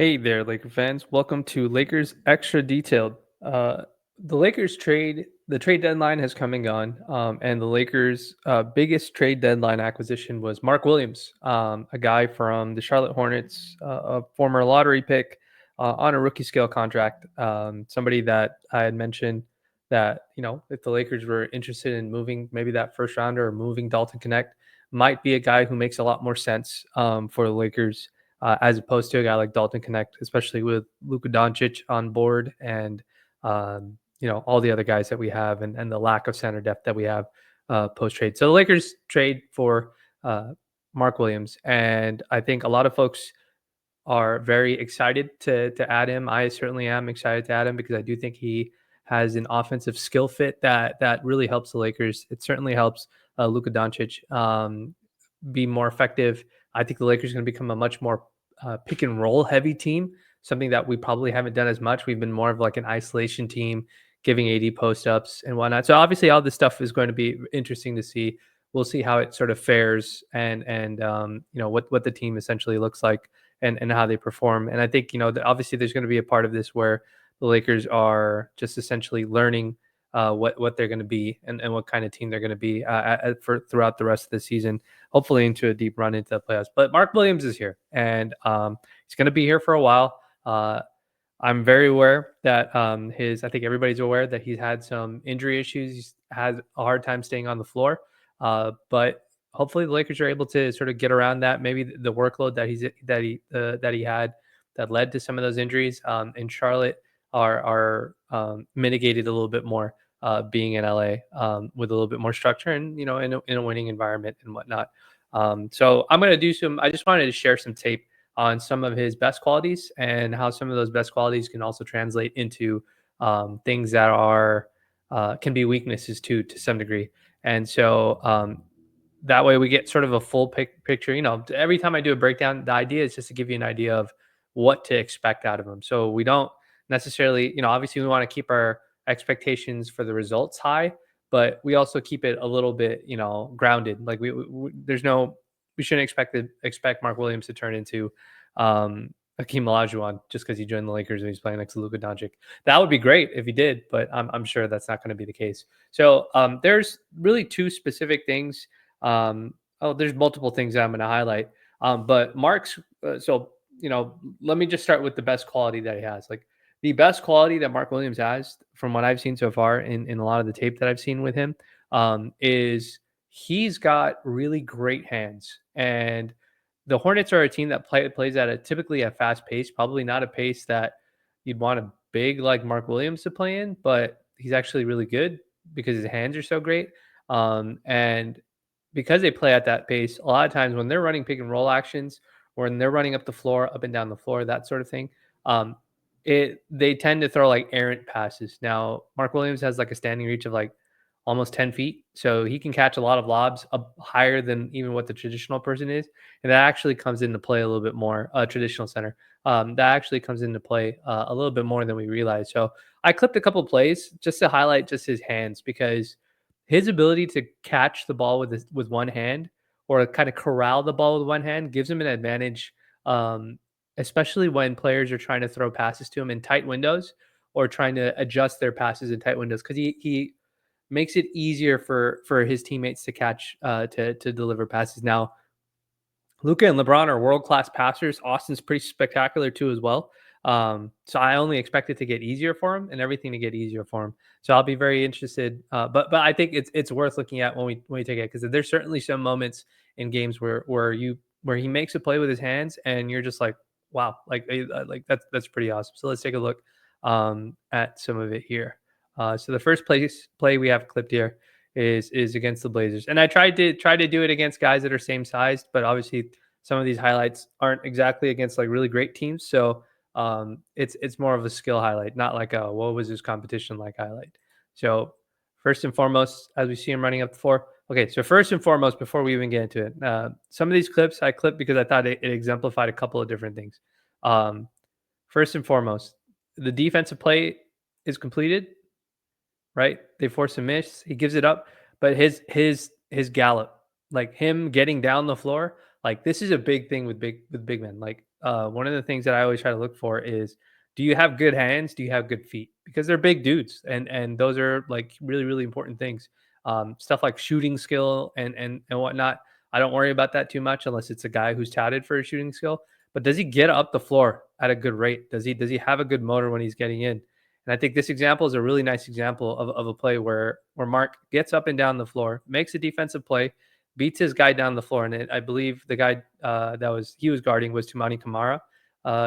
Hey there, Laker fans. Welcome to Lakers Extra Detailed. The Lakers the trade deadline has come and gone, and the Lakers' biggest trade deadline acquisition was Mark Williams, a guy from the Charlotte Hornets, a former lottery pick on a rookie scale contract. Somebody that I had mentioned that, if the Lakers were interested in moving maybe that first rounder or moving Dalton Connect, might be a guy who makes a lot more sense for the Lakers as opposed to a guy like Dalton Connect, especially with Luka Doncic on board and all the other guys that we have and the lack of center depth that we have post trade. So the Lakers trade for uh, Mark Williams, and I think a lot of folks are very excited to add him. I certainly am excited to add him because I do think he has an offensive skill fit that really helps the Lakers. It certainly helps Luka Doncic be more effective. I think the Lakers are going to become a much more pick and roll heavy team, something that we probably haven't done as much. We've been more of like an isolation team, giving AD post ups and whatnot. So obviously, all this stuff is going to be interesting to see. We'll see how it sort of fares and what the team essentially looks like and how they perform. And I think obviously there's going to be a part of this where the Lakers are just essentially learning what they're going to be and what kind of team they're going to be for throughout the rest of the season, hopefully into a deep run into the playoffs. But Mark Williams is here, and he's going to be here for a while. I'm very aware that I think everybody's aware that he's had some injury issues. He's had a hard time staying on the floor, but hopefully the Lakers are able to sort of get around that. Maybe the workload that he had that led to some of those injuries in Charlotte are mitigated a little bit more being in LA with a little bit more structure and in a winning environment and whatnot. So I'm going to do some. I just wanted to share some tape on some of his best qualities and how some of those best qualities can also translate into things that are can be weaknesses too to some degree. And so that way we get sort of a full picture. Every time I do a breakdown, the idea is just to give you an idea of what to expect out of them. So we don't necessarily, obviously we want to keep our expectations for the results high, but we also keep it a little bit, grounded. Like we shouldn't expect Mark Williams to turn into Hakeem Olajuwon just because he joined the Lakers and he's playing next to Luka Doncic. That would be great if he did, but I'm sure that's not going to be the case. So there's really two specific things. There's multiple things that I'm going to highlight. But Mark's, let me just start with the best quality that he has. Like the best quality that Mark Williams has, from what I've seen so far in a lot of the tape that I've seen with him, is he's got really great hands. And the Hornets are a team that plays at typically a fast pace, probably not a pace that you'd want a big like Mark Williams to play in, but he's actually really good because his hands are so great. And because they play at that pace, a lot of times when they're running pick and roll actions or when they're running up the floor, up and down the floor, that sort of thing, um, they tend to throw like errant passes. Now, Mark Williams has like a standing reach of like almost 10 feet. So he can catch a lot of lobs up higher than even what the traditional person is. And that actually comes into play a little bit more, traditional center. That actually comes into play a little bit more than we realize. So I clipped a couple plays just to highlight just his hands because his ability to catch the ball with one hand or kind of corral the ball with one hand gives him an advantage, especially when players are trying to throw passes to him in tight windows or trying to adjust their passes in tight windows because he makes it easier for his teammates to catch to deliver passes. Now, Luka and LeBron are world class passers. Austin's pretty spectacular too as well. So I only expect it to get easier for him and everything to get easier for him. So I'll be very interested. But I think it's worth looking at when we take it because there's certainly some moments in games where he makes a play with his hands and you're just like, wow, like that's pretty awesome. So let's take a look at some of it here. So the first play we have clipped here is against the Blazers. And I tried to do it against guys that are same sized, but obviously some of these highlights aren't exactly against like really great teams. So it's more of a skill highlight, not like a what was his competition like highlight. So first and foremost, as we see him running up the floor. Okay, so first and foremost, before we even get into it, some of these clips I clipped because I thought it exemplified a couple of different things. Um, First and foremost, the defensive play is completed, right? They force a miss. He gives it up, but his gallop, like him getting down the floor, like this is a big thing with big men. Like one of the things that I always try to look for is, do you have good hands? Do you have good feet? Because they're big dudes, and those are like really really important things. Stuff like shooting skill and whatnot. I don't worry about that too much unless it's a guy who's touted for his shooting skill. But does he get up the floor at a good rate? Does he have a good motor when he's getting in? And I think this example is a really nice example of a play where Mark gets up and down the floor, makes a defensive play, beats his guy down the floor, and I believe the guy that was he was guarding was Tumani Kamara.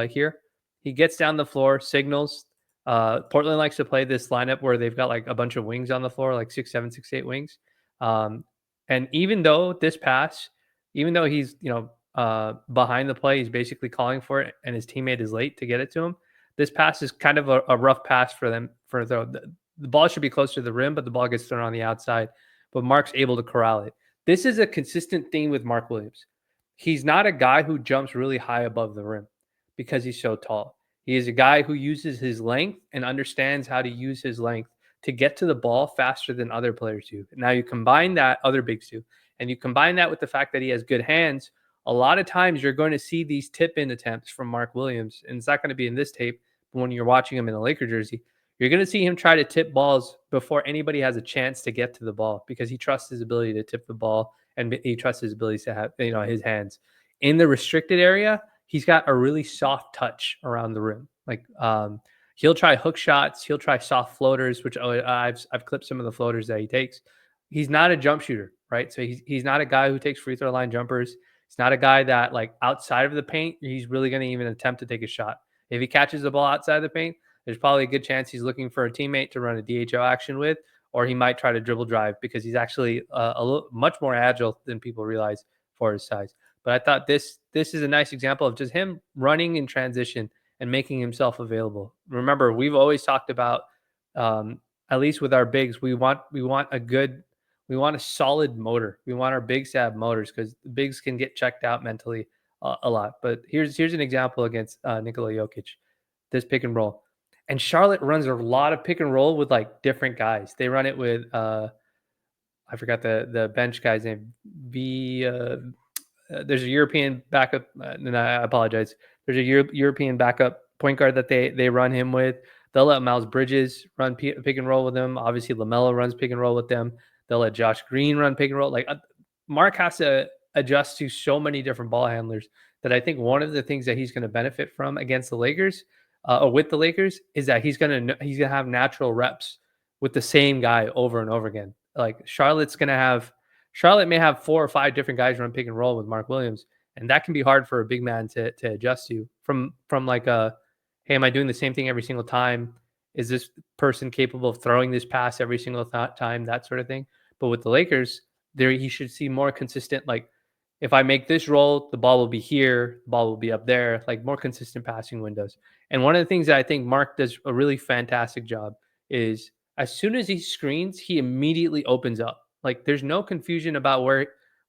Here, he gets down the floor, signals. Portland likes to play this lineup where they've got like a bunch of wings on the floor, like 6'7", 6'8" wings. Um, and even though he's behind the play, he's basically calling for it, and his teammate is late to get it to him. This pass is kind of a rough pass for them. The ball should be close to the rim, but the ball gets thrown on the outside. But Mark's able to corral it. This is a consistent theme with Mark Williams. He's not a guy who jumps really high above the rim because he's so tall. He is a guy who uses his length and understands how to use his length to get to the ball faster than other players do. Now you combine that, other bigs do, and you combine that with the fact that he has good hands. A lot of times you're going to see these tip in attempts from Mark Williams, and it's not going to be in this tape, but when you're watching him in a Laker jersey, you're going to see him try to tip balls before anybody has a chance to get to the ball because he trusts his ability to tip the ball and he trusts his abilities to have his hands. In the restricted area, he's got a really soft touch around the rim. He'll try hook shots, he'll try soft floaters, which I've clipped some of the floaters that he takes. He's not a jump shooter, right? So he's not a guy who takes free throw line jumpers. He's not a guy that like outside of the paint, he's really going to even attempt to take a shot. If he catches the ball outside of the paint, there's probably a good chance he's looking for a teammate to run a DHO action with, or he might try to dribble drive because he's actually a little much more agile than people realize for his size. But I thought this is a nice example of just him running in transition and making himself available. Remember, we've always talked about at least with our bigs, we want a solid motor. We want our bigs to have motors because the bigs can get checked out mentally a lot. But here's an example against Nikola Jokic, this pick and roll. And Charlotte runs a lot of pick and roll with like different guys. They run it with I forgot the bench guy's name. There's a European backup, and I apologize. There's a European backup point guard that they run him with. They'll let Miles Bridges run pick and roll with them. Obviously, LaMelo runs pick and roll with them. They'll let Josh Green run pick and roll. Mark has to adjust to so many different ball handlers that I think one of the things that he's going to benefit from against the Lakers or with the Lakers is that he's gonna have natural reps with the same guy over and over again. Like Charlotte may have 4 or 5 different guys run pick and roll with Mark Williams, and that can be hard for a big man to adjust to. From like a, hey, am I doing the same thing every single time? Is this person capable of throwing this pass every single time? That sort of thing. But with the Lakers, there he should see more consistent. Like if I make this roll, the ball will be here, the ball will be up there. Like more consistent passing windows. And one of the things that I think Mark does a really fantastic job is as soon as he screens, he immediately opens up. Like there's no confusion about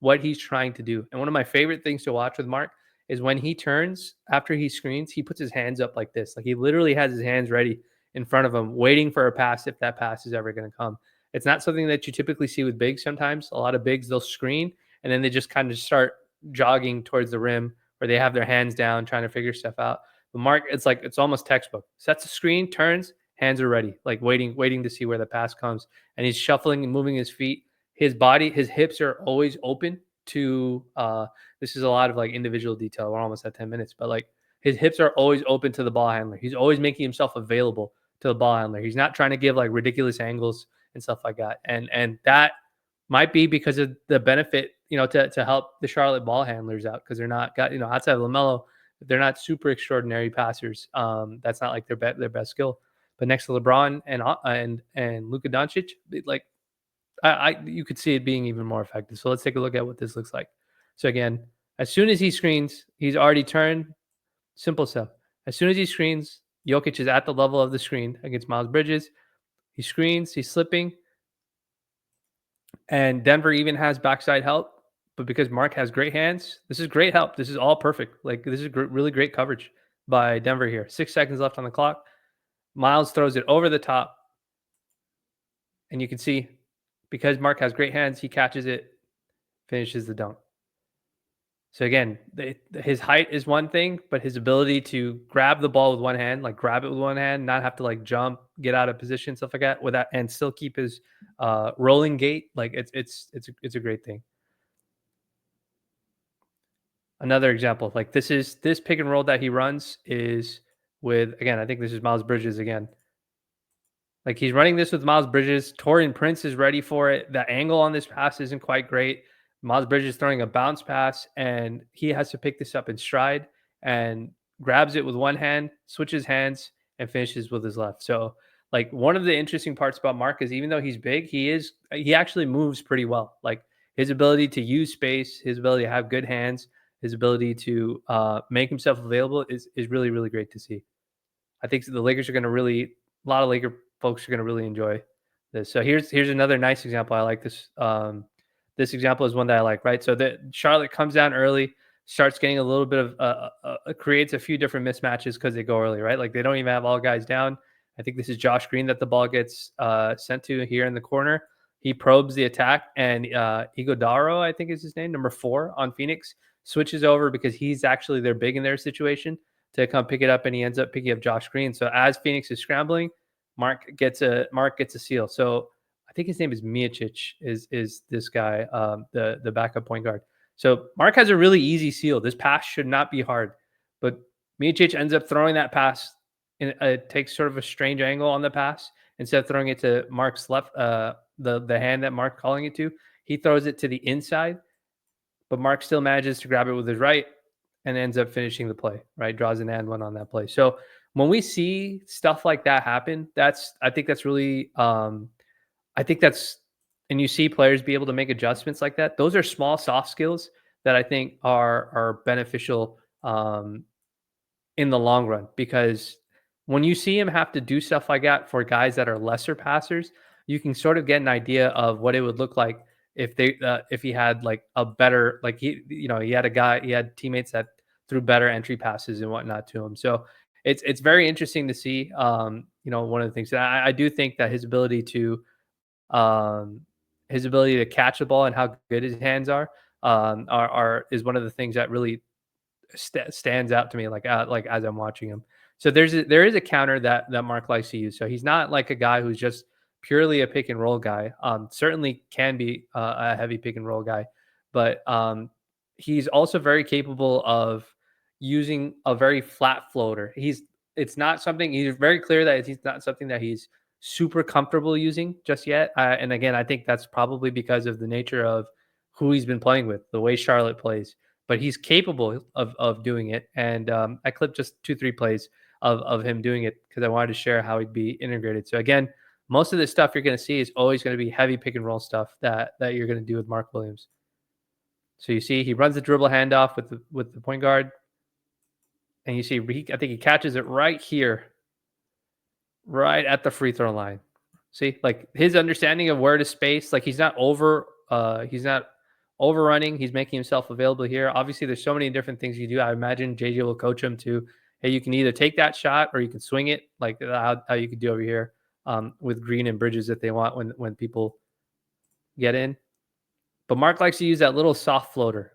what he's trying to do. And one of my favorite things to watch with Mark is when he turns after he screens, he puts his hands up like this. Like he literally has his hands ready in front of him, waiting for a pass if that pass is ever going to come. It's not something that you typically see with bigs sometimes. A lot of bigs, they'll screen and then they just kind of start jogging towards the rim or they have their hands down trying to figure stuff out. But Mark, it's almost textbook. Sets a screen, turns, hands are ready, like waiting to see where the pass comes. And he's shuffling and moving his feet. His body, his hips are always open to this is a lot of like individual detail. We're almost at 10 minutes, but like his hips are always open to the ball handler. He's always making himself available to the ball handler. He's not trying to give like ridiculous angles and stuff like that. And that might be because of the benefit, to help the Charlotte ball handlers out because they're not got, outside of LaMelo, they're not super extraordinary passers. That's not like their best skill. But next to LeBron and Luka Doncic, like you could see it being even more effective. So let's take a look at what this looks like. So again, as soon as he screens, he's already turned. Simple stuff. As soon as he screens, Jokic is at the level of the screen against Miles Bridges. He screens, he's slipping. And Denver even has backside help. But because Mark has great hands, this is great help. This is all perfect. Like this is really great coverage by Denver here. 6 seconds left on the clock. Miles throws it over the top. And you can see because Mark has great hands, he catches it, finishes the dunk. So again, his height is one thing, but his ability to grab the ball with one hand, like grab it with one hand, not have to like jump, get out of position, stuff like that, with that, and still keep his rolling gait, like it's a great thing. Another example, like this pick and roll that he runs is with, again, I think this is Miles Bridges again. Like he's running this with Miles Bridges. Torian Prince is ready for it. The angle on this pass isn't quite great. Miles Bridges throwing a bounce pass, and he has to pick this up in stride and grabs it with one hand, switches hands, and finishes with his left. So, like one of the interesting parts about Mark is even though he's big, he actually moves pretty well. Like his ability to use space, his ability to have good hands, his ability to make himself available is really really great to see. I think the Lakers are going to really, a lot of Laker folks are going to really enjoy this. So here's another nice example. I like this. This example is one that I like. Right. So the Charlotte comes down early, starts getting a little bit of creates a few different mismatches because they go early. Right. Like they don't even have all guys down. I think this is Josh Green that the ball gets sent to here in the corner. He probes the attack, and Igodaro, I think is his name, number 4 on Phoenix, switches over because he's actually their big in their situation to come pick it up, and he ends up picking up Josh Green. So as Phoenix is scrambling, Mark gets a seal. So I think his name is Miocic, is this guy, the backup point guard. So Mark has a really easy seal. This pass should not be hard, but Miocic ends up throwing that pass, and it takes sort of a strange angle on the pass. Instead of throwing it to Mark's left, the hand that Mark calling it to, he throws it to the inside, but Mark still manages to grab it with his right and ends up finishing the play, right? Draws an and one on that play. So when we see stuff like that happen, I think that's really I think that's and you see players be able to make adjustments like that. Those are small soft skills that I think are beneficial in the long run, because when you see him have to do stuff like that for guys that are lesser passers, you can sort of get an idea of what it would look like if he had like a better, like he had teammates that threw better entry passes and whatnot to him. So it's very interesting to see. One of the things that I do think that um, his ability to catch the ball and how good his hands are is one of the things that really stands out to me, like as I'm watching him. So there is a counter that Mark likes to use. So he's not like a guy who's just purely a pick and roll guy. Certainly can be a heavy pick and roll guy, but he's also very capable of using a very flat floater. He's very clear that he's not something that he's super comfortable using just yet. And again, I think that's probably because of the nature of who he's been playing with, the way Charlotte plays, but he's capable of doing it. And I clipped just 2-3 plays of him doing it because I wanted to share how he'd be integrated. So again, most of the stuff you're going to see is always going to be heavy pick and roll stuff that you're going to do with Mark Williams. So you see, he runs the dribble handoff with the point guard, and you see, I think he catches it right here, right at the free throw line. See, like his understanding of where to space, like he's not overrunning. He's making himself available here. Obviously, there's so many different things you do. I imagine JJ will coach him to, hey, you can either take that shot or you can swing it, like how you could do over here with Green and Bridges if they want when people get in. But Mark likes to use that little soft floater.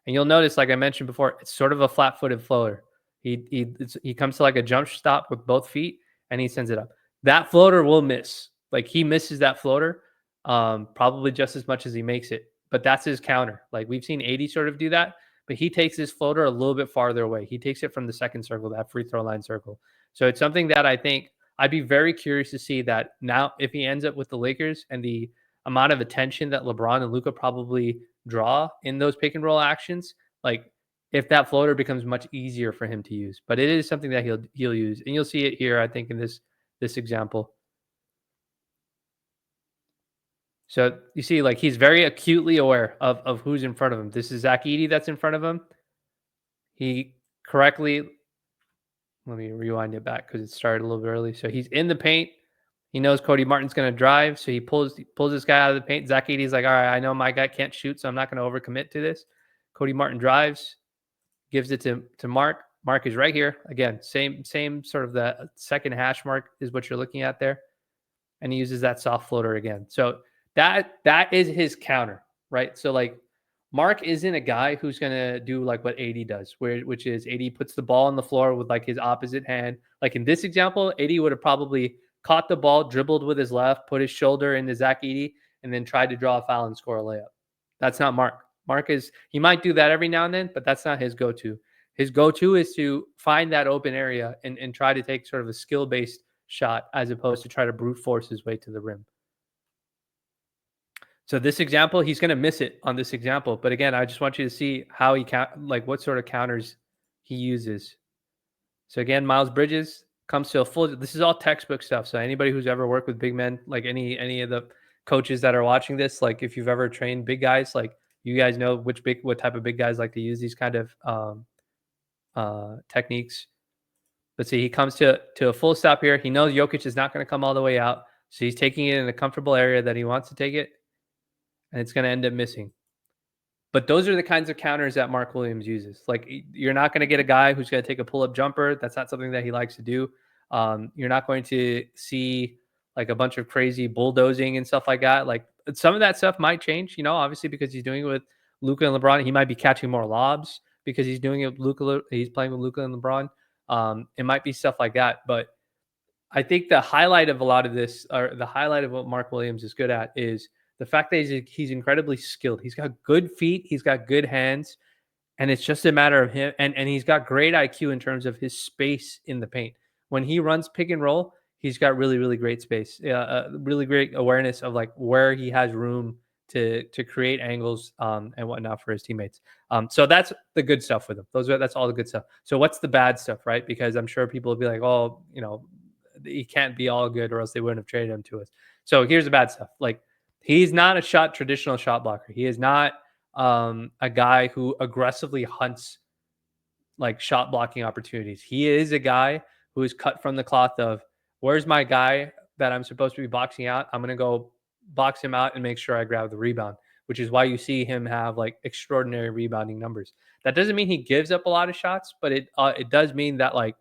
And you'll notice, like I mentioned before, it's sort of a flat-footed floater. He comes to like a jump stop with both feet, and he sends it up. That floater will miss. Like he misses that floater, probably just as much as he makes it. But that's his counter. Like we've seen 80 sort of do that, but he takes his floater a little bit farther away. He takes it from the second circle, that free throw line circle. So it's something that I think I'd be very curious to see that now if he ends up with the Lakers and the amount of attention that LeBron and Luka probably draw in those pick and roll actions, like if that floater becomes much easier for him to use. But it is something that he'll use, and you'll see it here, I think, in this example. So you see, like he's very acutely aware of who's in front of him. This is Zach Edey that's in front of him. He correctly, let me rewind it back because it started a little bit early. So he's in the paint. He knows Cody Martin's going to drive, so he pulls this guy out of the paint. Zach Edey's like, all right, I know my guy can't shoot, so I'm not going to overcommit to this. Cody Martin drives, gives it to Mark. Mark is right here. Again, same sort of the second hash mark is what you're looking at there. And he uses that soft floater again. So that is his counter, right? So like Mark isn't a guy who's gonna do like what AD does, which is AD puts the ball on the floor with like his opposite hand. Like in this example, AD would have probably caught the ball, dribbled with his left, put his shoulder into Zach Edey, and then tried to draw a foul and score a layup. That's not Mark. Mark is he might do that every now and then, but that's not his go-to. His go-to is to find that open area and try to take sort of a skill-based shot as opposed to try to brute force his way to the rim. So this example, he's going to miss it on this example. But again, I just want you to see how he like what sort of counters he uses. So again, Miles Bridges comes to a full. This is all textbook stuff. So anybody who's ever worked with big men, like any of the coaches that are watching this, like if you've ever trained big guys, like you guys know what type of big guys like to use these kind of techniques. But see, he comes to a full stop here. He knows Jokic is not going to come all the way out, so he's taking it in a comfortable area that he wants to take it, and it's going to end up missing. But those are the kinds of counters that Mark Williams uses. Like you're not going to get a guy who's going to take a pull-up jumper. That's not something that he likes to do. You're not going to see like a bunch of crazy bulldozing and stuff like that. Like some of that stuff might change, obviously because he's doing it with Luka and LeBron. He might be catching more lobs because he's doing it with Luka. He's playing with Luka and LeBron. It might be stuff like that, but I think the highlight of a lot of this, or the highlight of what Mark Williams is good at, is the fact that he's incredibly skilled. He's got good feet, he's got good hands, and it's just a matter of him. And he's got great IQ in terms of his space in the paint. When he runs pick and roll, he's got really really great space, really great awareness of like where he has room to create angles and whatnot for his teammates. So that's the good stuff with him. That's all the good stuff. So what's the bad stuff, right? Because I'm sure people will be like, oh, he can't be all good or else they wouldn't have traded him to us. So here's the bad stuff. Like he's not a traditional shot blocker. He is not a guy who aggressively hunts like shot blocking opportunities. He is a guy who is cut from the cloth of where's my guy that I'm supposed to be boxing out? I'm going to go box him out and make sure I grab the rebound, which is why you see him have like extraordinary rebounding numbers. That doesn't mean he gives up a lot of shots, but it does mean that like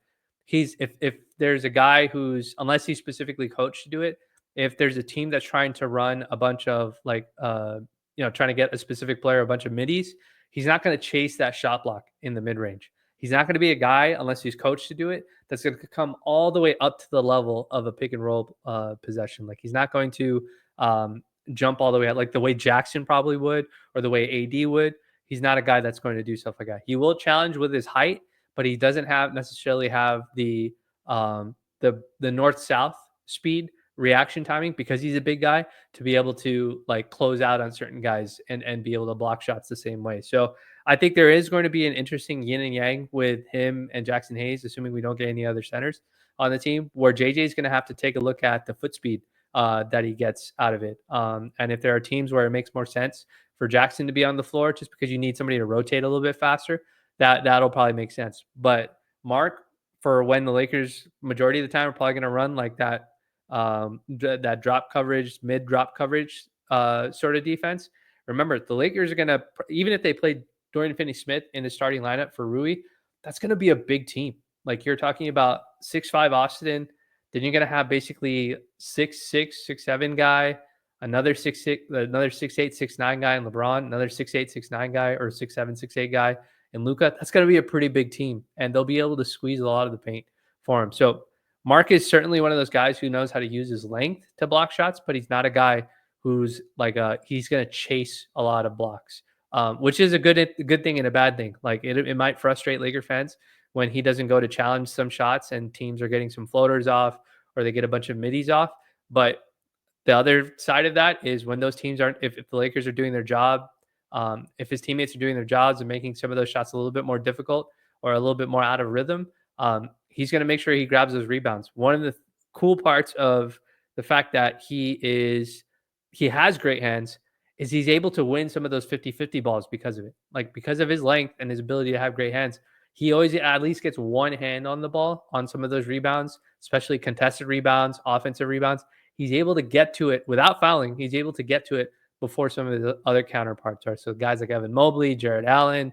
he's if there's a guy who's unless he's specifically coached to do it, if there's a team that's trying to run a bunch of like trying to get a specific player a bunch of middies, he's not going to chase that shot block in the mid range. He's not going to be a guy unless he's coached to do it that's going to come all the way up to the level of a pick and roll possession. Like he's not going to jump all the way out like the way Jackson probably would or the way AD would. He's not a guy that's going to do stuff like that. He will challenge with his height, but he doesn't necessarily have the north south speed reaction timing because he's a big guy to be able to like close out on certain guys and be able to block shots the same way. So I think there is going to be an interesting yin and yang with him and Jackson Hayes, assuming we don't get any other centers on the team, where JJ is going to have to take a look at the foot speed that he gets out of it. And if there are teams where it makes more sense for Jackson to be on the floor just because you need somebody to rotate a little bit faster, that'll probably make sense. But Mark, for when the Lakers majority of the time are probably going to run like that that drop coverage, mid drop coverage sort of defense. Remember, the Lakers are going to, even if they played Dorian Finney-Smith in the starting lineup for Rui, that's going to be a big team. Like you're talking about 6'5" Austin, then you're going to have basically 6'6", 6'7" guy, another 6'6", another 6'8", 6'9" guy in LeBron, another 6'8", 6'9" guy, or 6'7", 6'8" guy in Luka. That's going to be a pretty big team, and they'll be able to squeeze a lot of the paint for him. So Mark is certainly one of those guys who knows how to use his length to block shots, but he's not a guy who's like he's going to chase a lot of blocks, which is a good thing and a bad thing. Like it might frustrate Laker fans when he doesn't go to challenge some shots and teams are getting some floaters off or they get a bunch of middies off. But the other side of that is when those teams aren't, if the Lakers are doing their job, if his teammates are doing their jobs and making some of those shots a little bit more difficult or a little bit more out of rhythm, he's going to make sure he grabs those rebounds. One of the cool parts of the fact that he has great hands is he's able to win some of those 50-50 balls because of it. Like because of his length and his ability to have great hands, he always at least gets one hand on the ball on some of those rebounds, especially contested rebounds, offensive rebounds. He's able to get to it without fouling. He's able to get to it before some of the other counterparts are. So guys like Evan Mobley, Jared Allen,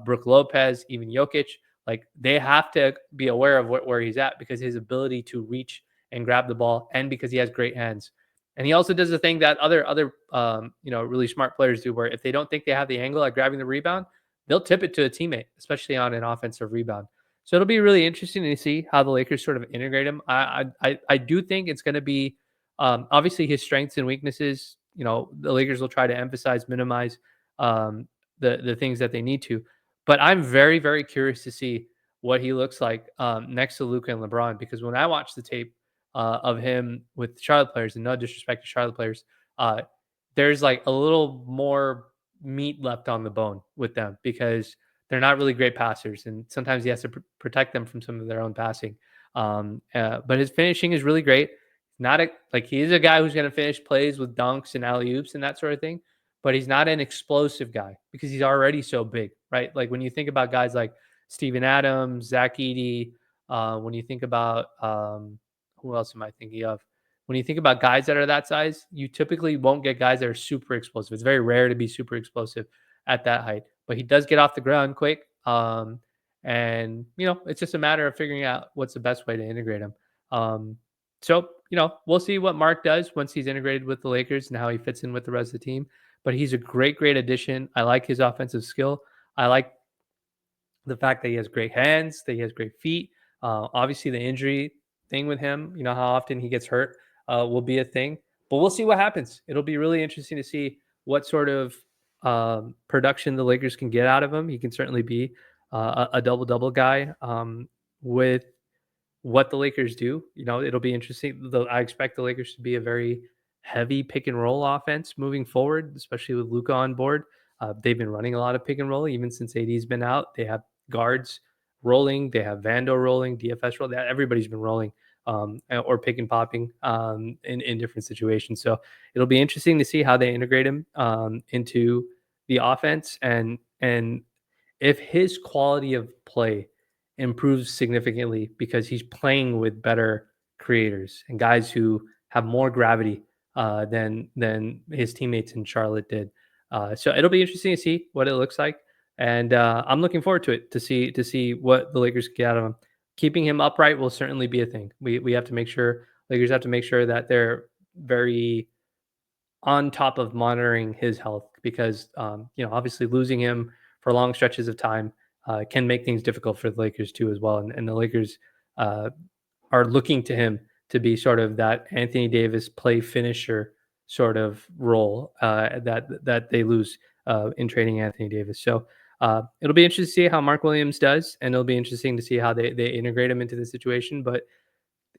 Brook Lopez, even Jokic, like they have to be aware of where he's at because his ability to reach and grab the ball and because he has great hands And he also does the thing that other really smart players do, where if they don't think they have the angle at grabbing the rebound, they'll tip it to a teammate, especially on an offensive rebound. So it'll be really interesting to see how the Lakers sort of integrate him. I do think it's going to be obviously his strengths and weaknesses. The Lakers will try to emphasize, minimize um, the things that they need to. But I'm very very curious to see what he looks like next to Luca and LeBron, because when I watch the tape of him with Charlotte players, and no disrespect to Charlotte players, uh, there's like a little more meat left on the bone with them because they're not really great passers, and sometimes he has to protect them from some of their own passing. But his finishing is really great. Not a, like he is a guy who's going to finish plays with dunks and alley oops and that sort of thing, but he's not an explosive guy because he's already so big, right? Like when you think about guys like Steven Adams, Zach Edey, when you think about who else am I thinking of? When you think about guys that are that size, you typically won't get guys that are super explosive. It's very rare to be super explosive at that height, but he does get off the ground quick. And it's just a matter of figuring out what's the best way to integrate him. So we'll see what Mark does once he's integrated with the Lakers and how he fits in with the rest of the team. But he's a great, great addition. I like his offensive skill. I like the fact that he has great hands, that he has great feet. Obviously, the injury thing with him, how often he gets hurt, will be a thing. But we'll see what happens. It'll be really interesting to see what sort of production the Lakers can get out of him. He can certainly be a double double guy with what the Lakers do. It'll be interesting. I expect the Lakers to be a very heavy pick and roll offense moving forward, especially with Luca on board. They've been running a lot of pick and roll even since AD's been out. They have guards rolling, they have Vando rolling, DFS rolling. Everybody's been rolling or pick and popping in different situations. So it'll be interesting to see how they integrate him into the offense and if his quality of play improves significantly because he's playing with better creators and guys who have more gravity than his teammates in Charlotte did. So it'll be interesting to see what it looks like, and I'm looking forward to it to see what the Lakers get out of him. Keeping him upright will certainly be a thing. We have to make sure Lakers have to make sure that they're very on top of monitoring his health because obviously losing him for long stretches of time can make things difficult for the Lakers too as well. And the Lakers uh, are looking to him to be sort of that Anthony Davis play finisher sort of role that they lose in trading Anthony Davis. So it'll be interesting to see how Mark Williams does, and it'll be interesting to see how they integrate him into the situation. But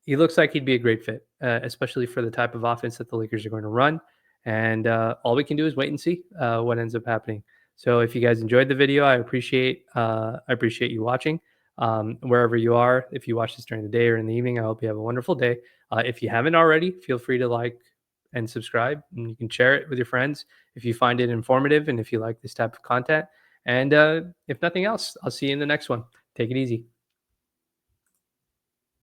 he looks like he'd be a great fit, especially for the type of offense that the Lakers are going to run. And all we can do is wait and see what ends up happening. So if you guys enjoyed the video, I appreciate you watching. Wherever you are, if you watch this during the day or in the evening, I hope you have a wonderful day. If you haven't already, feel free to like and subscribe, and you can share it with your friends if you find it informative and if you like this type of content. And if nothing else, I'll see you in the next one. Take it easy.